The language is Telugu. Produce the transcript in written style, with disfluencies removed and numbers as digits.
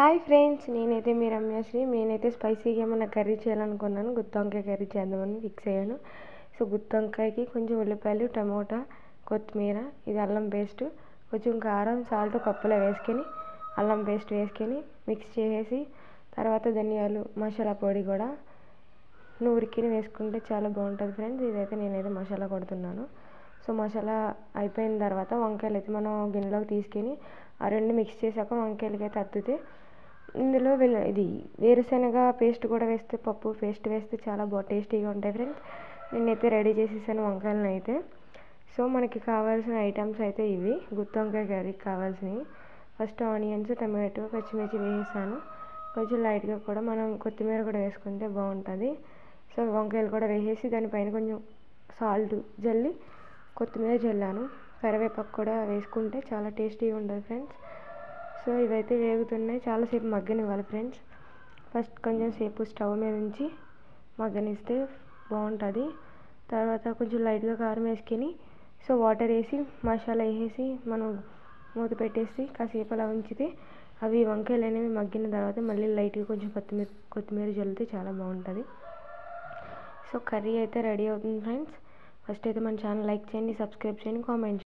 హాయ్ ఫ్రెండ్స్, నేనైతే మీ రమ్యశ్రీ. నేనైతే స్పైసీగా ఏమైనా కర్రీ చేయాలనుకున్నాను. గుత్తి వంకాయ కర్రీ చేద్దామని ఫిక్స్ అయ్యాను. సో గుత్తి వంకాయకి కొంచెం ఉల్లిపాయలు, టమోటా, కొత్తిమీర, ఇది అల్లం పేస్ట్, కొంచెం కారం, సాల్ట్ కప్పులో వేసుకొని అల్లం పేస్ట్ వేసుకొని మిక్స్ చేసేసి తర్వాత ధనియాలు మసాలా పొడి కూడా నూరికి వేసుకుంటే చాలా బాగుంటుంది ఫ్రెండ్స్. ఇదైతే నేనైతే మసాలా కొడుతున్నాను. సో మసాలా అయిపోయిన తర్వాత వంకాయలు అయితే మనం గిన్నెలోకి తీసుకొని ఆ రెండు మిక్స్ చేసాక వంకాయలకి అయితే అద్దితే ఇందులో ఇది వేరుశనగ పేస్ట్ కూడా వేస్తే, పప్పు పేస్ట్ వేస్తే చాలా టేస్టీగా ఉంటాయి ఫ్రెండ్స్. నేనైతే రెడీ చేసేసాను వంకాయలను అయితే. సో మనకి కావాల్సిన ఐటమ్స్ అయితే ఇవి గుత్తి వంకాయ కర్రీకి కావాల్సినవి. ఫస్ట్ ఆనియన్స్, టమాటో, పచ్చిమిర్చి వేసేసాను. కొంచెం లైట్గా కూడా మనం కొత్తిమీర కూడా వేసుకుంటే బాగుంటుంది. సో వంకాయలు కూడా వేసేసి దానిపైన కొంచెం సాల్ట్ జల్లి కొత్తిమీర జల్లాను. కరివేపాకు కూడా వేసుకుంటే చాలా టేస్టీగా ఉంటుంది ఫ్రెండ్స్. సో ఇవైతే వేగుతున్నాయి, చాలాసేపు మగ్గనివ్వాలి ఫ్రెండ్స్. ఫస్ట్ కొంచెం సేపు స్టవ్ మీద ఉంచి మగ్గనిస్తే బాగుంటుంది. తర్వాత కొంచెం లైట్గా కారం వేసుకొని సో వాటర్ వేసి మసాలా వేసేసి మనం మూత పెట్టేసి కాసేపు అలా ఉంచితే అవి వంకాయలు అనేవి మగ్గిన తర్వాత మళ్ళీ లైట్గా కొంచెం కొత్తిమీర జల్లితే చాలా బాగుంటుంది. సో కర్రీ అయితే రెడీ అవుతుంది ఫ్రెండ్స్. ఫస్ట్ అయితే మన ఛానల్ లైక్ చేయండి, సబ్స్క్రైబ్ చేయండి, కామెంట్